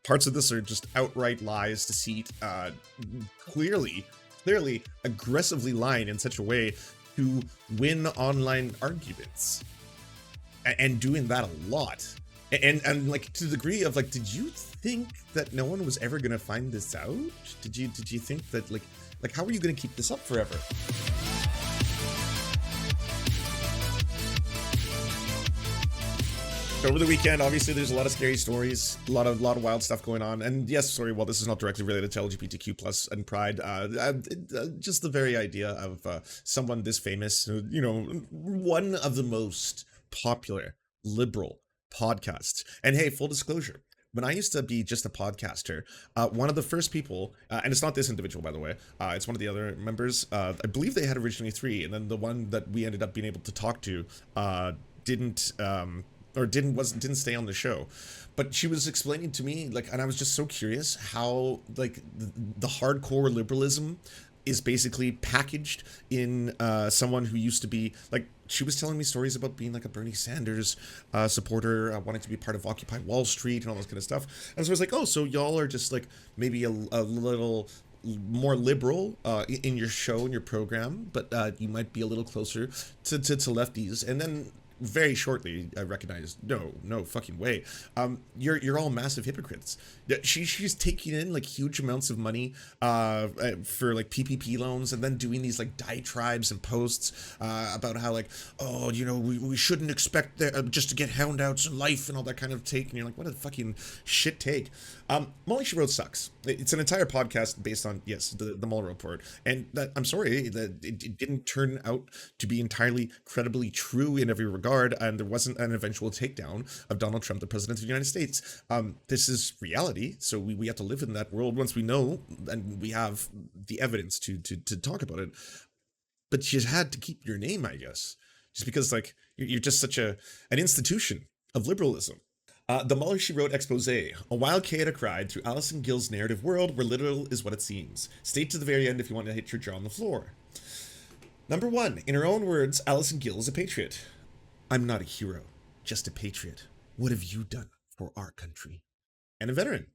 Parts of this are just outright lies, deceit, clearly aggressively lying in such a way to win online arguments, and doing that a lot. And like, to the degree of like, did you think that no one was ever gonna find this out? Did you think that like how are you gonna keep this up forever? Over the weekend, obviously, there's a lot of scary stories, a lot of wild stuff going on. And yes, sorry, while this is not directly related to LGBTQ plus and pride, just the very idea of someone this famous, you know, one of the most popular liberal podcasts. And hey, full disclosure, when I used to be just a podcaster, one of the first people, and it's not this individual, by the way, it's one of the other members. I believe they had originally 3, and then the one that we ended up being able to talk to didn't stay on the show. But she was explaining to me, like, and I was just so curious how like the hardcore liberalism is basically packaged in someone who used to be like, she was telling me stories about being like a Bernie Sanders supporter, wanting to be part of Occupy Wall Street and all this kind of stuff. And so I was like, oh, so y'all are just like maybe a little more liberal in your show and your program, but you might be a little closer to lefties. And then very shortly I recognized, no fucking way. You're all massive hypocrites. She's taking in like huge amounts of money for like PPP loans, and then doing these like diatribes and posts about how like, oh, you know, we shouldn't expect just to get handouts in life and all that kind of take. And you're like, what a fucking shit take. Molly She Wrote sucks. It's an entire podcast based on, yes, the Mueller report, and that, I'm sorry that it didn't turn out to be entirely credibly true in every regard, and there wasn't an eventual takedown of Donald Trump, the president of the United States. This is reality, so we have to live in that world once we know and we have the evidence to talk about it. But you had to keep your name, I guess, just because like you're just such an institution of liberalism. The Mueller She Wrote expose, a wild chaotic ride through Allison Gill's narrative world where literal is what it seems. Stay to the very end if you want to hit your jaw on the floor. Number 1, in her own words, Allison Gill is a patriot. I'm not a hero, just a patriot. What have you done for our country? And a veteran.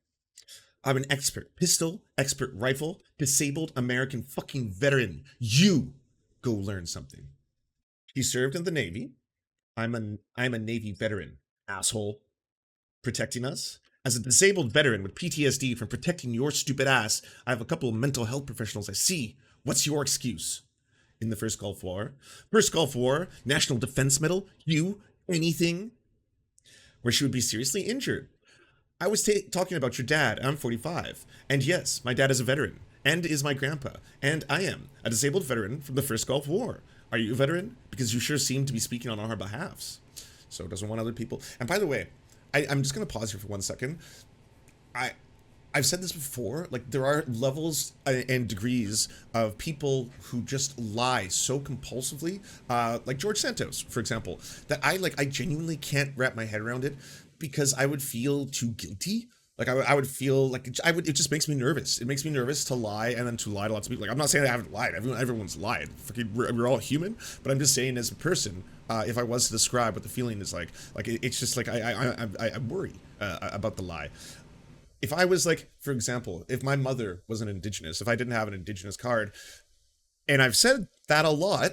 I'm an expert pistol, expert rifle, disabled American fucking veteran. You go learn something. He served in the Navy. I'm a Navy veteran, asshole. Protecting us? As a disabled veteran with PTSD from protecting your stupid ass, I have a couple of mental health professionals I see. What's your excuse? In the first Gulf War, National Defense Medal, anything? Where she would be seriously injured. I was talking about your dad. I'm 45. And yes, my dad is a veteran, and is my grandpa, and I am a disabled veteran from the first Gulf War. Are you a veteran? Because you sure seem to be speaking on our behalfs. So doesn't want other people. And by the way, I'm just going to pause here for 1 second. I've said this before, like there are levels and degrees of people who just lie so compulsively, like George Santos, for example, that I genuinely can't wrap my head around it, because I would feel too guilty. Like I would feel like it just makes me nervous. It makes me nervous to lie, and then to lie to lots of people. Like, I'm not saying I haven't lied. Everyone's lied. We're all human. But I'm just saying, as a person, if I was to describe what the feeling is like it's just like I worry about the lie. If I was like, for example, if my mother was an Indigenous, if I didn't have an Indigenous card, and I've said that a lot.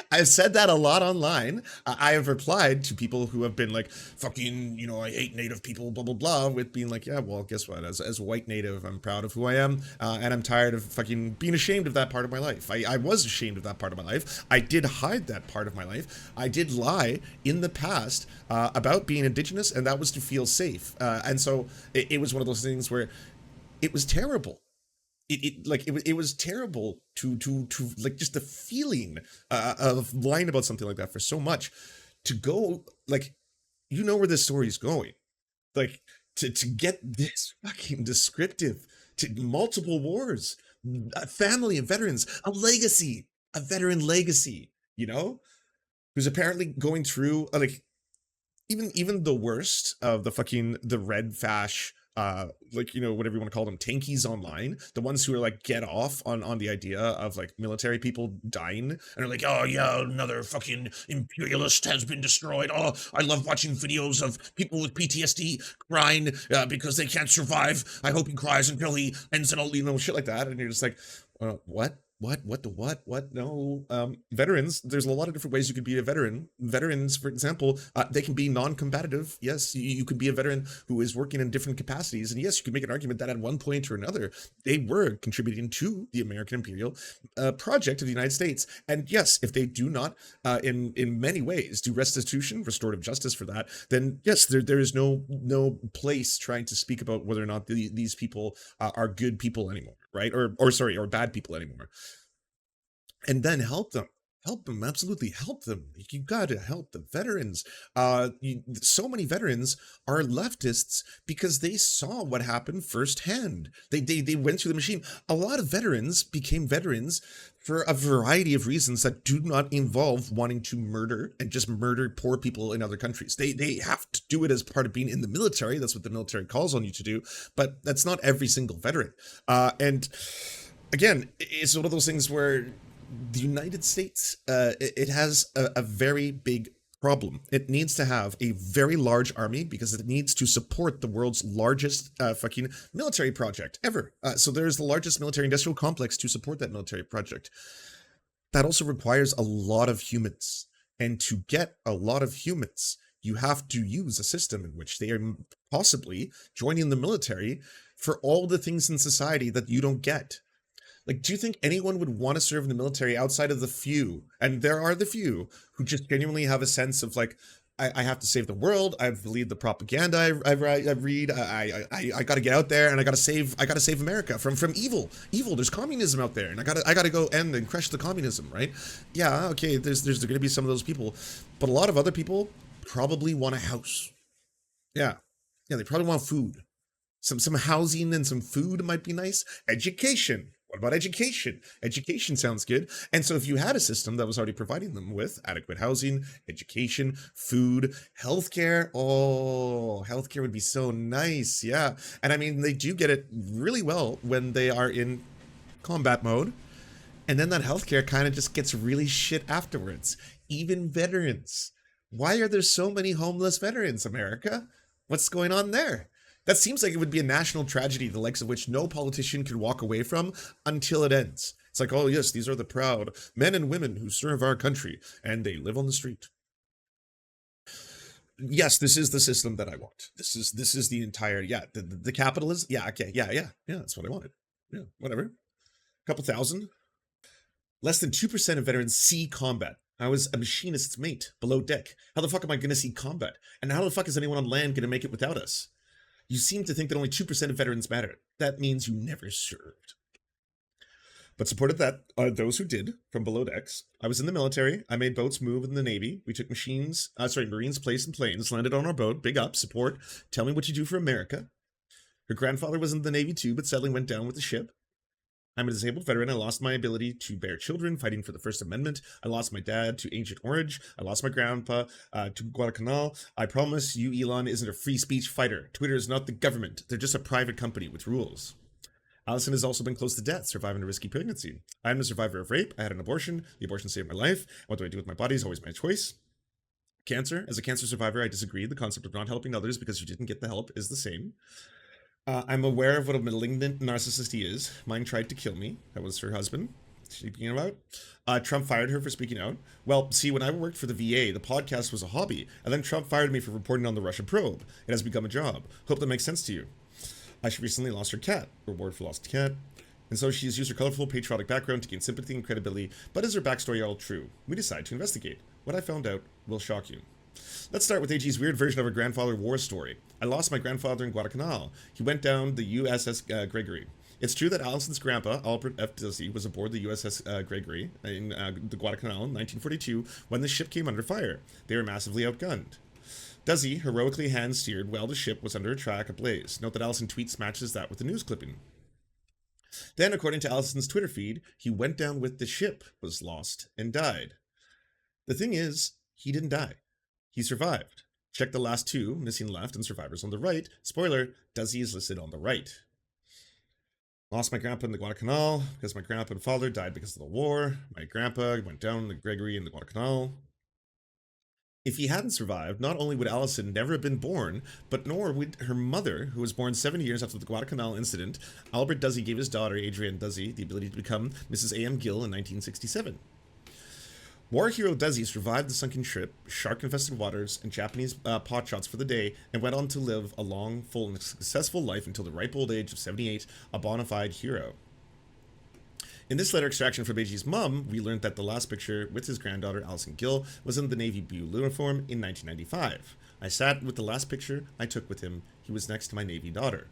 I've said that a lot online. I have replied to people who have been like, fucking, you know, I hate Native people, blah, blah, blah, with being like, yeah, well, guess what? As a white Native, I'm proud of who I am, and I'm tired of fucking being ashamed of that part of my life. I was ashamed of that part of my life. I did hide that part of my life. I did lie in the past about being Indigenous, and that was to feel safe. And so it was one of those things where it was terrible. It was terrible to like, just the feeling of lying about something like that for so much, to go like, you know where this story is going, like to get this fucking descriptive to multiple wars, a family of veterans, a veteran legacy, you know, who's apparently going through like even the worst of the red fash like, whatever you want to call them, tankies online, the ones who are like get off on the idea of like military people dying, and are like, oh yeah, another fucking imperialist has been destroyed. Oh, I love watching videos of people with PTSD crying because they can't survive. I hope he cries until he ends in a shit like that. And you're just like, what? What? No. Veterans, there's a lot of different ways you could be a veteran. Veterans, for example, they can be non-combative. Yes, you could be a veteran who is working in different capacities. And yes, you could make an argument that at one point or another, they were contributing to the American imperial project of the United States. And yes, if they do not, in many ways, do restitution, restorative justice for that, then yes, there is no place trying to speak about whether or not these people are good people anymore, right? Or bad people anymore. And then help them, absolutely help them. You gotta help the veterans. So many veterans are leftists because they saw what happened firsthand. They went through the machine. A lot of veterans became veterans for a variety of reasons that do not involve wanting to murder and just murder poor people in other countries. They have to do it as part of being in the military. That's what the military calls on you to do, but that's not every single veteran. And again, it's one of those things where the United States, it has a very big problem. It needs to have a very large army because it needs to support the world's largest fucking military project ever. So there's the largest military industrial complex to support that military project. That also requires a lot of humans. And to get a lot of humans, you have to use a system in which they are possibly joining the military for all the things in society that you don't get. Like, do you think anyone would want to serve in the military outside of the few, and there are the few, who just genuinely have a sense of like, I have to save the world. I believe the propaganda I read. I got to get out there and I got to save America from evil. There's communism out there, and I got to go end and crush the communism, right? Yeah, okay. There's going to be some of those people, but a lot of other people probably want a house. Yeah, they probably want food. Some housing and some food might be nice. Education. What about education? Education sounds good. And so if you had a system that was already providing them with adequate housing, education, food, healthcare, healthcare would be so nice. Yeah. And I mean, they do get it really well when they are in combat mode. And then that healthcare kind of just gets really shit afterwards. Even veterans. Why are there so many homeless veterans, America? What's going on there? That seems like it would be a national tragedy, the likes of which no politician could walk away from until it ends. It's like, oh yes, these are the proud men and women who serve our country, and they live on the street. Yes, this is the system that I want. This is the entire, the capitalist. Yeah, okay, yeah, that's what I wanted. Yeah, whatever. A couple thousand. Less than 2% of veterans see combat. I was a machinist's mate below deck. How the fuck am I going to see combat? And how the fuck is anyone on land going to make it without us? You seem to think that only 2% of veterans matter. That means you never served. But supported that those who did from below decks. I was in the military. I made boats move in the Navy. We took Marines placed in planes, landed on our boat. Big up, support. Tell me what you do for America. Her grandfather was in the Navy too, but sadly went down with the ship. I'm a disabled veteran. I lost my ability to bear children fighting for the First Amendment. I lost my dad to Agent Orange. I lost my grandpa to Guadalcanal. I promise you, Elon isn't a free speech fighter. Twitter is not the government. They're just a private company with rules. Allison has also been close to death, surviving a risky pregnancy. I'm a survivor of rape. I had an abortion. The abortion saved my life. What do I do with my body is always my choice. Cancer. As a cancer survivor, I disagree. The concept of not helping others because you didn't get the help is the same. I'm aware of what a malignant narcissist he is. Mine tried to kill me. That was her husband speaking about. Trump fired her for speaking out. Well, see, when I worked for the VA, the podcast was a hobby, and then Trump fired me for reporting on the Russia probe. It has become a job. Hope that makes sense to you. She recently lost her cat. Reward for lost cat. And so she has used her colorful patriotic background to gain sympathy and credibility. But is her backstory all true? We decide to investigate. What I found out will shock you. Let's start with AG's weird version of her grandfather war story. I lost my grandfather in Guadalcanal. He went down the USS Gregory. It's true that Allison's grandpa, Albert F. Dizzy, was aboard the USS Gregory in the Guadalcanal in 1942 when the ship came under fire. They were massively outgunned. Dizzy heroically hand-steered while the ship was under a track ablaze. Note that Allison tweets matches that with the news clipping. Then, according to Allison's Twitter feed, he went down with the ship, was lost, and died. The thing is, he didn't die. He survived. Check the last two, missing left and survivors on the right. Spoiler, Duzzy is listed on the right. Lost my grandpa in the Guadalcanal because my grandpa and father died because of the war. My grandpa went down the Gregory in the Guadalcanal. If he hadn't survived, not only would Allison never have been born, but nor would her mother, who was born 7 years after the Guadalcanal incident. Albert Duzzy gave his daughter, Adrienne Duzzy, the ability to become Mrs. A.M. Gill in 1967. War hero Duzzy survived the sunken ship, shark-infested waters, and Japanese potshots for the day, and went on to live a long, full, and successful life until the ripe old age of 78, a bona fide hero. In this letter extraction from AG's mum, we learned that the last picture with his granddaughter, Allison Gill, was in the Navy blue uniform in 1995. I sat with the last picture I took with him. He was next to my Navy daughter.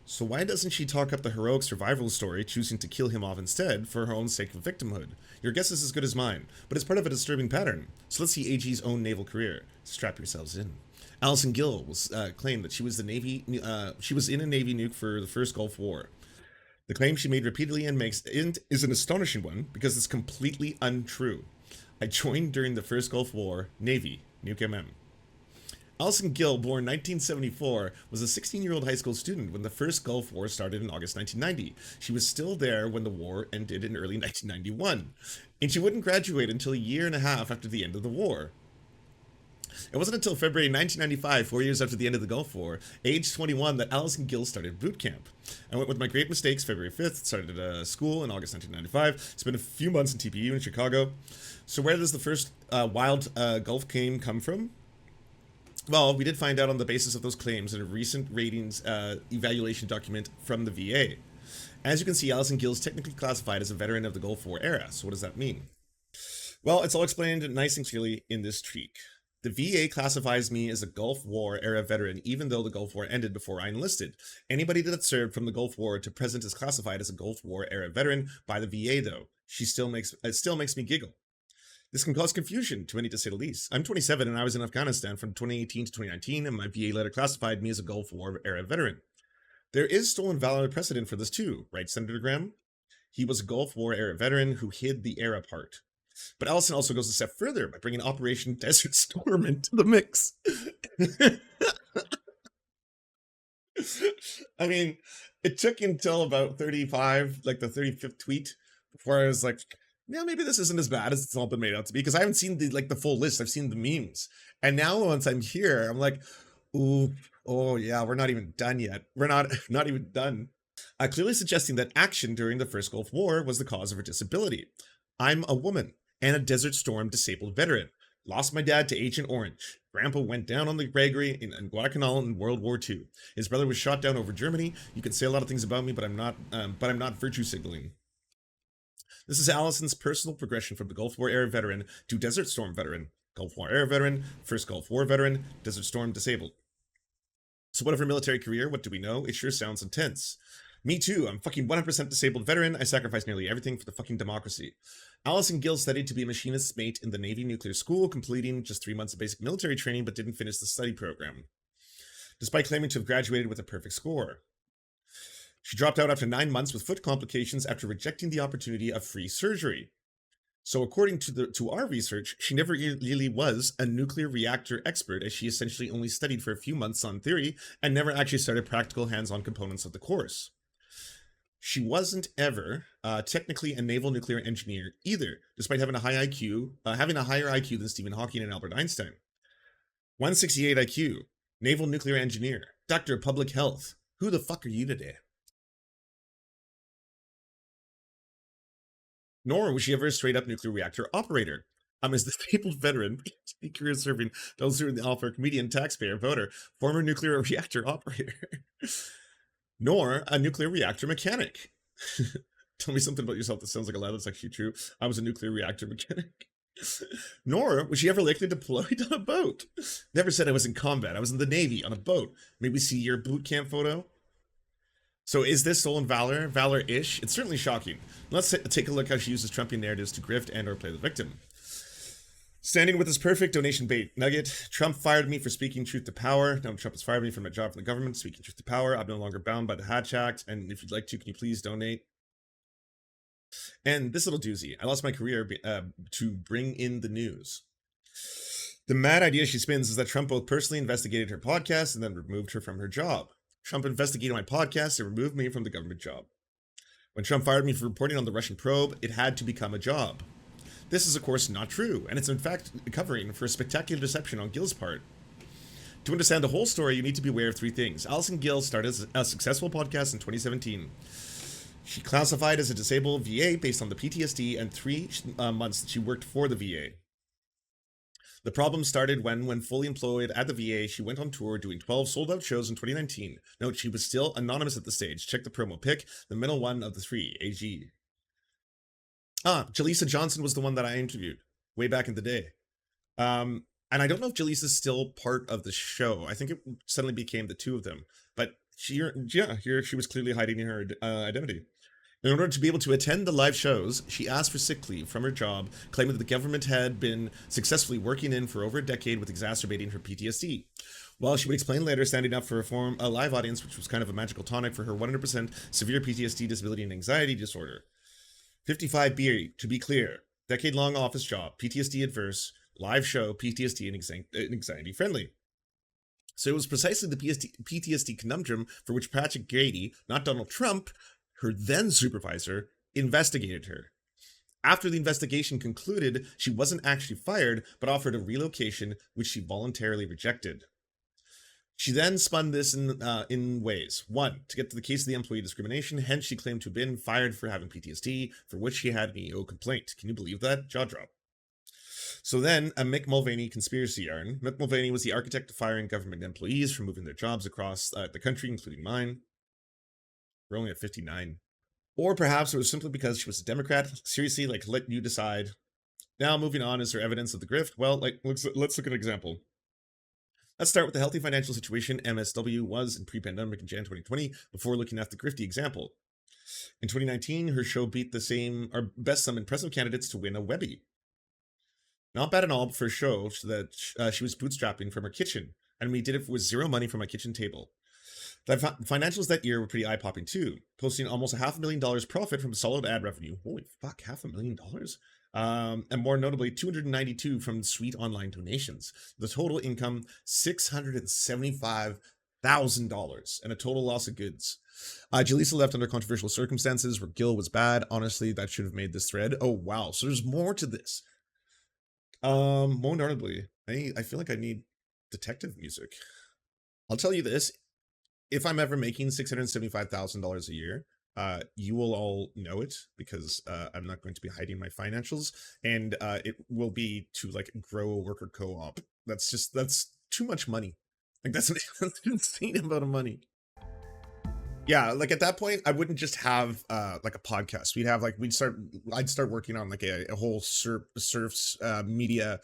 So why doesn't she talk up the heroic survival story, choosing to kill him off instead for her own sake of victimhood? Your guess is as good as mine, but it's part of a disturbing pattern. So let's see AG's own naval career. Strap yourselves in. Allison Gill was claimed that she was in a Navy nuke for the first Gulf War. The claim she made repeatedly and makes is an astonishing one because it's completely untrue. I joined during the first Gulf War, Navy, Nuke MM. Allison Gill, born 1974, was a 16-year-old high school student when the first Gulf War started in August 1990. She was still there when the war ended in early 1991, and she wouldn't graduate until a year and a half after the end of the war. It wasn't until February 1995, 4 years after the end of the Gulf War, age 21, that Allison Gill started boot camp. I went with my great mistakes February 5th, started at school in August 1995, spent a few months in TPU in Chicago. So where does the first wild Gulf claim come from? Well, we did find out on the basis of those claims in a recent ratings evaluation document from the VA. As you can see, Allison Gill is technically classified as a veteran of the Gulf War era. So what does that mean? Well, it's all explained nice and clearly in this tweak. The VA classifies me as a Gulf War era veteran, even though the Gulf War ended before I enlisted. Anybody that served from the Gulf War to present is classified as a Gulf War era veteran by the VA, though. It still makes me giggle. This can cause confusion, to many to say the least. I'm 27 and I was in Afghanistan from 2018 to 2019, and my VA letter classified me as a Gulf War era veteran. There is stolen valor precedent for this too, right, Senator Graham? He was a Gulf War era veteran who hid the era part. But Allison also goes a step further by bringing Operation Desert Storm into the mix. I mean, it took until about 35, like the 35th tweet, before I was like, yeah, maybe this isn't as bad as it's all been made out to be, because I haven't seen the full list. I've seen the memes. And now once I'm here, I'm like, ooh, oh yeah, we're not even done yet. We're not even done. Clearly suggesting that action during the first Gulf War was the cause of her disability. I'm a woman and a Desert Storm disabled veteran. Lost my dad to Agent Orange. Grandpa went down on the Gregory in Guadalcanal in World War II. His brother was shot down over Germany. You can say a lot of things about me, but I'm not virtue signaling. This is Allison's personal progression from the Gulf War era veteran to Desert Storm veteran, Gulf War era veteran, first Gulf War veteran, Desert Storm disabled. So what of her military career? What do we know? It sure sounds intense. Me too, I'm fucking 100% disabled veteran. I sacrificed nearly everything for the fucking democracy. Allison Gill studied to be a machinist's mate in the Navy nuclear school, completing just 3 months of basic military training, but didn't finish the study program, despite claiming to have graduated with a perfect score. She dropped out after 9 months with foot complications after rejecting the opportunity of free surgery. So according to our research, she never really was a nuclear reactor expert, as she essentially only studied for a few months on theory and never actually started practical hands-on components of the course. She wasn't ever technically a naval nuclear engineer either, despite having a higher IQ than Stephen Hawking and Albert Einstein. 168 IQ, naval nuclear engineer, doctor of public health. Who the fuck are you today? Nor was she ever a straight-up nuclear reactor operator. As the disabled veteran, career serving, those who are in the offer, comedian, taxpayer, voter, former nuclear reactor operator. Nor a nuclear reactor mechanic. Tell me something about yourself that sounds like a lie that's actually true. I was a nuclear reactor mechanic. Nor was she ever likely deployed on a boat. Never said I was in combat. I was in the Navy on a boat. Maybe see your boot camp photo. So is this stolen valor? Valor-ish? It's certainly shocking. Let's take a look how she uses Trumpian narratives to grift and or play the victim. Standing with his perfect donation bait nugget, Trump fired me for speaking truth to power. Now Trump has fired me from my job for the government, speaking truth to power. I'm no longer bound by the Hatch Act, and if you'd like to, can you please donate? And this little doozy, I lost my career to bring in the news. The mad idea she spins is that Trump both personally investigated her podcast and then removed her from her job. Trump investigated my podcast and removed me from the government job. When Trump fired me for reporting on the Russian probe, it had to become a job. This is, of course, not true, and it's in fact covering for a spectacular deception on Gill's part. To understand the whole story, you need to be aware of three things. Allison Gill started a successful podcast in 2017. She classified as a disabled VA based on the PTSD and 3 months that she worked for the VA. The problem started when fully employed at the VA, she went on tour doing 12 sold-out shows in 2019. Note, she was still anonymous at the stage. Check the promo pic, the middle one of the 3, AG. Jaleesa Johnson was the one that I interviewed way back in the day. And I don't know if Jaleesa's still part of the show. I think it suddenly became the two of them. But here she was clearly hiding her identity. In order to be able to attend the live shows, she asked for sick leave from her job, claiming that the government had been successfully working in for over a decade with exacerbating her PTSD. While she would explain later, standing up for a live audience, which was kind of a magical tonic for her 100% severe PTSD, disability, and anxiety disorder. 55B, to be clear, decade-long office job, PTSD adverse, live show, PTSD and anxiety friendly. So it was precisely the PTSD conundrum for which Patrick Grady, not Donald Trump, her then supervisor, investigated her. After the investigation concluded, she wasn't actually fired, but offered a relocation, which she voluntarily rejected. She then spun this in ways. 1, to get to the case of the employee discrimination, hence she claimed to have been fired for having PTSD, for which she had an EO complaint. Can you believe that? Jaw drop. So then, a Mick Mulvaney conspiracy yarn. Mick Mulvaney was the architect of firing government employees for moving their jobs across the country, including mine. We're only at 59. Or perhaps it was simply because she was a Democrat. Seriously, let you decide. Now, moving on, is there evidence of the grift? Well, let's look at an example. Let's start with the healthy financial situation MSW was in pre-pandemic in Jan 2020, before looking at the grifty example. In 2019, her show beat the best some impressive candidates to win a Webby. Not bad at all for a show that she was bootstrapping from her kitchen, and we did it with zero money from my kitchen table. The financials that year were pretty eye-popping too, posting almost $500,000 profit from solid ad revenue. Holy fuck, $500,000? And more notably, $292 from sweet online donations. The total income, $675,000, and a total loss of goods. Jaleesa left under controversial circumstances where Gill was bad. Honestly, that should have made this thread. Oh wow, so there's more to this. More notably, I feel like I need detective music. I'll tell you this. If I'm ever making $675,000 a year, you will all know it, because I'm not going to be hiding my financials, and it will be to grow a worker co-op. That's too much money. That's an insane amount of money. Yeah, at that point, I wouldn't just have a podcast. I'd start working on a whole Serfs media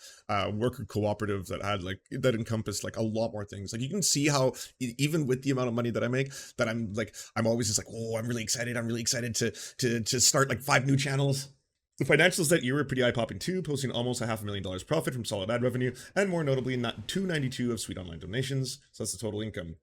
worker cooperative that had that encompassed a lot more things. You can see how even with the amount of money that I make, that I'm always just oh, I'm really excited to start 5 new channels. The financials that year were pretty eye-popping too, posting almost $500,000 profit from solid ad revenue, and more notably, not $292 of sweet online donations. So that's the total income.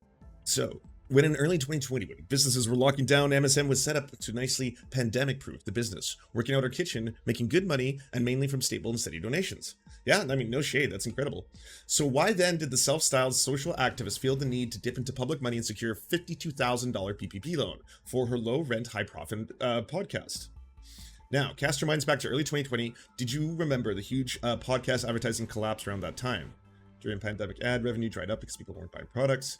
So when in early 2020, when businesses were locking down, MSM was set up to nicely pandemic-proof the business, working out her kitchen, making good money, and mainly from stable and steady donations. Yeah, I mean, no shade, that's incredible. So why then did the self-styled social activist feel the need to dip into public money and secure a $52,000 PPP loan for her low-rent, high-profit podcast? Now, cast your minds back to early 2020. Did you remember the huge podcast advertising collapse around that time? During pandemic, ad revenue dried up because people weren't buying products.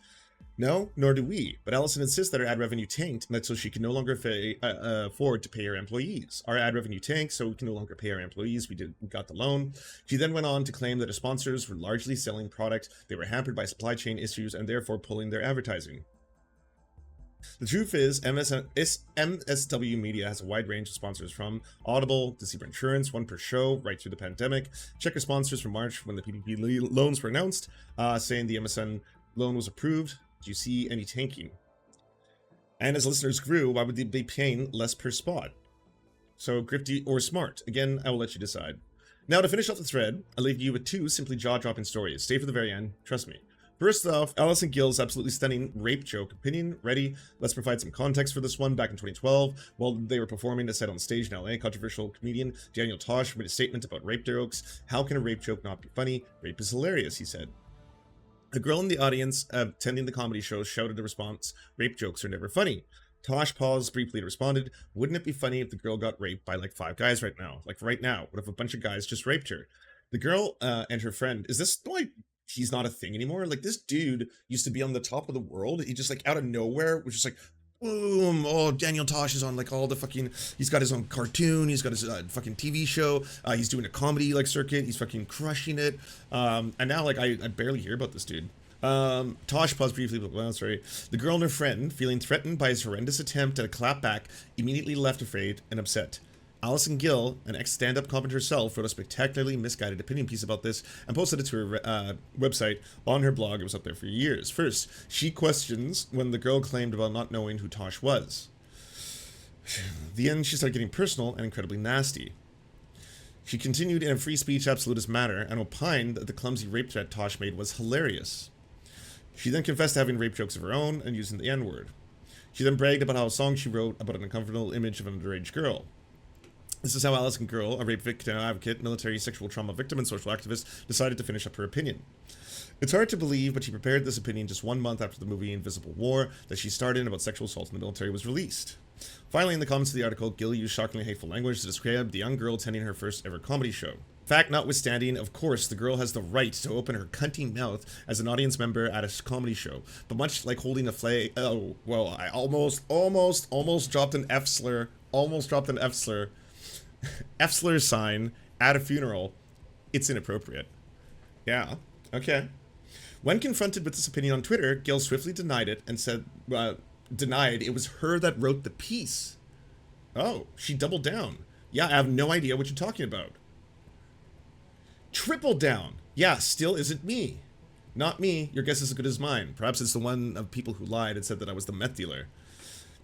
No, nor do we, but Allison insists that her ad revenue tanked, and that so she can no longer afford to pay her employees. Our ad revenue tanked, so we can no longer pay our employees. We got the loan. She then went on to claim that her sponsors were largely selling product, they were hampered by supply chain issues, and therefore pulling their advertising. The truth is, MSW Media has a wide range of sponsors, from Audible to Zebra Insurance, one per show, right through the pandemic. Check our sponsors from March when the PPP loans were announced, saying the MSN loan was approved. Do you see any tanking? And as listeners grew, why would they be paying less per spot? So grifty or smart? Again, I will let you decide. Now, to finish off the thread, I'll leave you with 2 simply jaw-dropping stories. Stay for the very end, trust me. First off, Allison Gill's absolutely stunning rape joke opinion. Ready? Let's provide some context for this one. Back in 2012, while they were performing a set on stage in LA, controversial comedian Daniel Tosh made a statement about rape jokes. How can a rape joke not be funny? Rape is hilarious, he said. A girl in the audience attending the comedy show shouted a response, "Rape jokes are never funny." Tosh paused briefly and responded, "Wouldn't it be funny if the girl got raped by like 5 guys right now? Like right now, what if a bunch of guys just raped her?" The girl and her friend, is this why he's not a thing anymore? Like this dude used to be on the top of the world. He just like out of nowhere was just like, boom, oh, Daniel Tosh is on like all the fucking, he's got his own cartoon, he's got his fucking TV show, he's doing a comedy like circuit, he's fucking crushing it. And now like I barely hear about this dude. Tosh paused briefly, but well, sorry. The girl and her friend, feeling threatened by his horrendous attempt at a clapback, immediately left afraid and upset. Allison Gill, an ex-stand-up comic herself, wrote a spectacularly misguided opinion piece about this and posted it to her website on her blog. It was up there for years. First, she questions when the girl claimed about not knowing who Tosh was. The end, she started getting personal and incredibly nasty. She continued in a free speech absolutist manner and opined that the clumsy rape threat Tosh made was hilarious. She then confessed to having rape jokes of her own and using the N-word. She then bragged about how a song she wrote about an uncomfortable image of an underage girl. This is how Allison Gill, a rape victim advocate, military sexual trauma victim, and social activist, decided to finish up her opinion. It's hard to believe, but she prepared this opinion just 1 month after the movie Invisible War that she starred in about sexual assault in the military was released. Finally, in the comments of the article, Gill used shockingly hateful language to describe the young girl attending her first ever comedy show. Fact notwithstanding, of course, the girl has the right to open her cunty mouth as an audience member at a comedy show. But much like holding a flag, oh, well, I almost dropped an F slur, F-slur sign at a funeral. It's inappropriate. Yeah, okay. When confronted with this opinion on Twitter, Gill swiftly denied it and said, denied it was her that wrote the piece. Oh, she doubled down. Yeah, I have no idea what you're talking about. Triple down. Yeah, still isn't me. Not me. Your guess is as good as mine. Perhaps it's the one of people who lied and said that I was the meth dealer.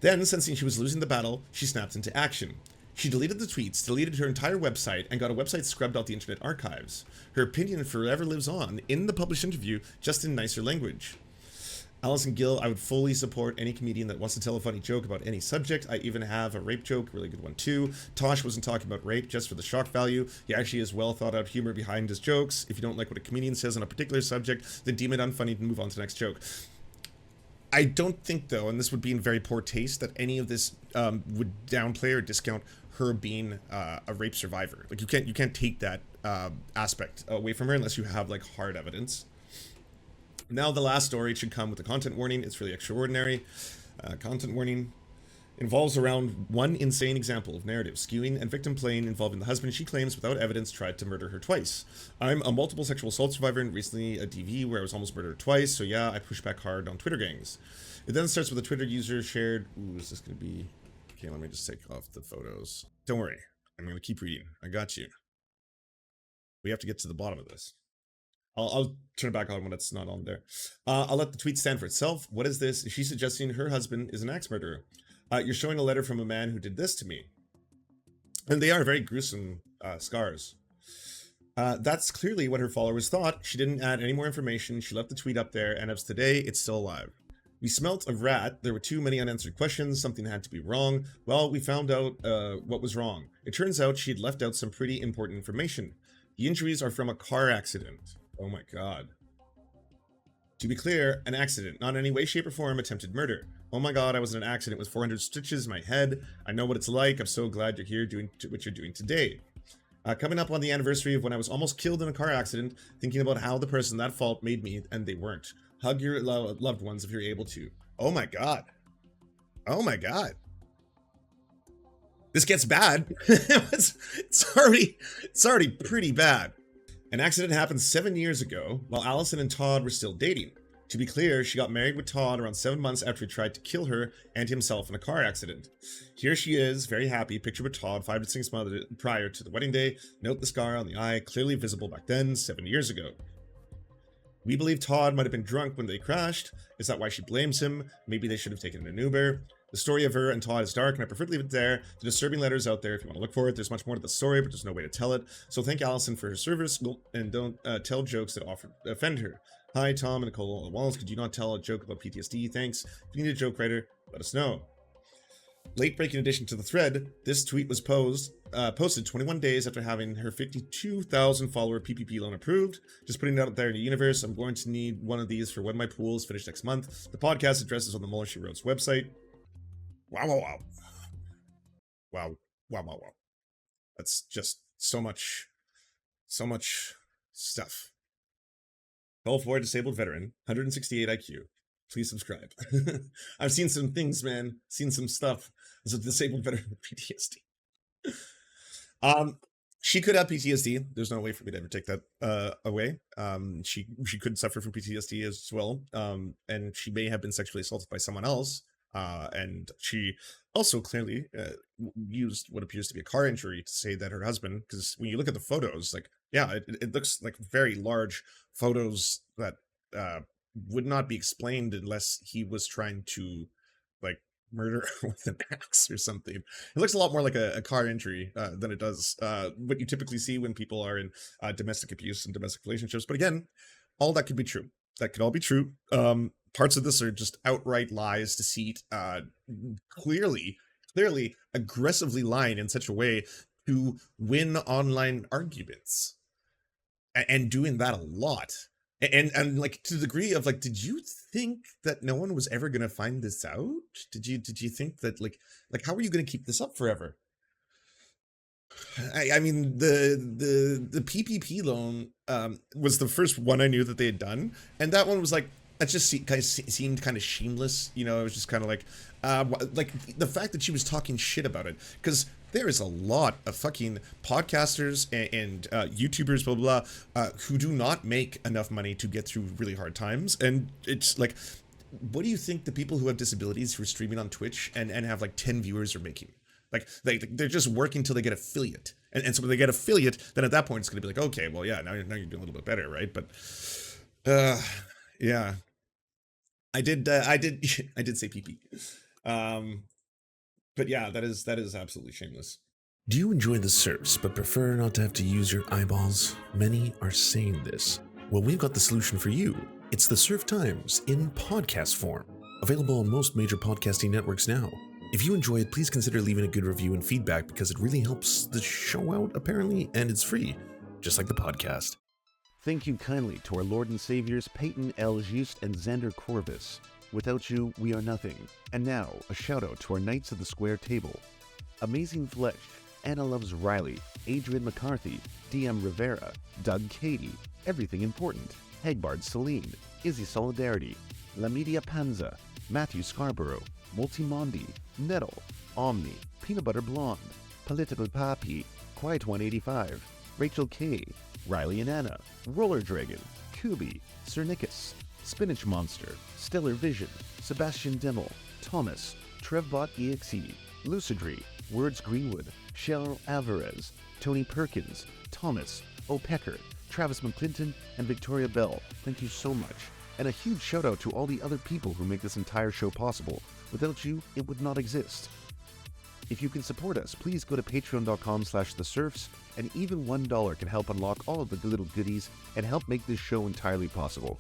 Then, sensing she was losing the battle, she snapped into action. She deleted the tweets, deleted her entire website, and got a website scrubbed out the internet archives. Her opinion forever lives on in the published interview, just in nicer language. Allison Gill, I would fully support any comedian that wants to tell a funny joke about any subject. I even have a rape joke, really good one too. Tosh wasn't talking about rape just for the shock value. He actually has well thought out humor behind his jokes. If you don't like what a comedian says on a particular subject, then deem it unfunny and move on to the next joke. I don't think, though, and this would be in very poor taste, that any of this would downplay or discount her being a rape survivor. Like you can't take that aspect away from her unless you have like hard evidence. Now the last story should come with a content warning. It's really extraordinary. Content warning involves around one insane example of narrative skewing and victim playing involving the husband she claims without evidence tried to murder her twice. I'm a multiple sexual assault survivor and recently a DV where I was almost murdered twice, so yeah, I push back hard on Twitter gangs. It then starts with a Twitter user shared, ooh, is this gonna be, okay, let me just take off the photos. Don't worry, I'm gonna keep reading, I got you. We have to get to the bottom of this. I'll turn it back on when it's not on there. I'll let the tweet stand for itself. What is this? She's suggesting her husband is an axe murderer. You're showing a letter from a man who did this to me. And they are very gruesome scars. That's clearly what her followers thought. She didn't add any more information. She left the tweet up there, and as of today, it's still alive. We smelt a rat. There were too many unanswered questions. Something had to be wrong. Well, we found out what was wrong. It turns out she'd left out some pretty important information. The injuries are from a car accident. Oh my god. To be clear, an accident, not in any way, shape, or form attempted murder. Oh my god, I was in an accident with 400 stitches in my head. I know what it's like. I'm so glad you're here doing what you're doing today. Coming up on the anniversary of when I was almost killed in a car accident, thinking about how the person that fault made me, and they weren't. Hug your loved ones if you're able to. Oh my god. Oh my god. This gets bad. it's already pretty bad. An accident happened 7 years ago while Allison and Todd were still dating. To be clear, she got married with Todd around 7 months after he tried to kill her and himself in a car accident. Here she is, very happy, pictured with Todd 5 to 6 months prior to the wedding day. Note the scar on the eye, clearly visible back then, 7 years ago. We believe Todd might have been drunk when they crashed. Is that why she blames him? Maybe they should have taken an Uber. The story of her and Todd is dark, and I prefer to leave it there. The disturbing letter is out there if you want to look for it. There's much more to the story, but there's no way to tell it. So thank Allison for her service, and don't tell jokes that offend her. Hi, Tom and Nicole Wallace. Could you not tell a joke about PTSD? Thanks. If you need a joke writer, let us know. Late breaking addition to the thread, this tweet was posted 21 days after having her 52,000 follower PPP loan approved. Just putting it out there in the universe, I'm going to need one of these for when my pool is finished next month. The podcast address is on the Mueller She Wrote's website. Wow. That's just so much stuff. Call for a disabled veteran, 168 IQ. Please subscribe. I've seen some things, man. Seen some stuff as a disabled veteran with PTSD. She could have PTSD. There's no way for me to ever take that away. She could suffer from PTSD as well. And she may have been sexually assaulted by someone else. And she also clearly used what appears to be a car injury to say that her husband, because when you look at the photos, like, yeah, it looks like very large photos that would not be explained unless he was trying to like murder her with an axe or something. It looks a lot more like a car injury than it does what you typically see when people are in domestic abuse and domestic relationships. But again, all that could be true. That could all be true. Parts of this are just outright lies, deceit, clearly aggressively lying in such a way to win online arguments, and doing that a lot. And like to the degree of like, did you think that no one was ever gonna find this out? Did you think that like how are you gonna keep this up forever? I mean, the PPP loan was the first one I knew that they had done, and that one was like, that just seemed kind of shameless, you know. It was just kind of like the fact that she was talking shit about it, because there is a lot of fucking podcasters and YouTubers, blah, blah, blah, who do not make enough money to get through really hard times. And it's like, what do you think the people who have disabilities who are streaming on Twitch and have like 10 viewers are making? Like, they're just working till they get affiliate. And so when they get affiliate, then at that point it's going to be like, okay, well, yeah, now you're doing a little bit better, right? But, yeah. I did say PP. But yeah, that is absolutely shameless. Do you enjoy the Serfs but prefer not to have to use your eyeballs? Many are saying this. Well, we've got the solution for you. It's the Serf Times in podcast form, available on most major podcasting networks now. If you enjoy it, please consider leaving a good review and feedback, because it really helps the show out, apparently, and it's free, just like the podcast. Thank you kindly to our Lord and Saviors Peyton L. Just and Xander Corvus. Without you, we are nothing. And now, a shout out to our Knights of the Square Table. Amazing Flesh, Anna Loves Riley, Adrian McCarthy, DM Rivera, Doug Cady, Everything Important, Hegbard Celine, Izzy Solidarity, La Media Panza, Matthew Scarborough, Multimondi, Nettle, Omni, Peanut Butter Blonde, Political Papi, Quiet 185, Rachel K, Riley and Anna, Roller Dragon, Kubi, Cernicus, Spinach Monster, Stellar Vision, Sebastian Dimmel, Thomas, Trevbot EXE, Lucidry, Words Greenwood, Cheryl Alvarez, Tony Perkins, Thomas, O'Pecker, Travis McClinton, and Victoria Bell. Thank you so much. And a huge shout out to all the other people who make this entire show possible. Without you, it would not exist. If you can support us, please go to patreon.com/theserfs, and even $1 can help unlock all of the little goodies and help make this show entirely possible.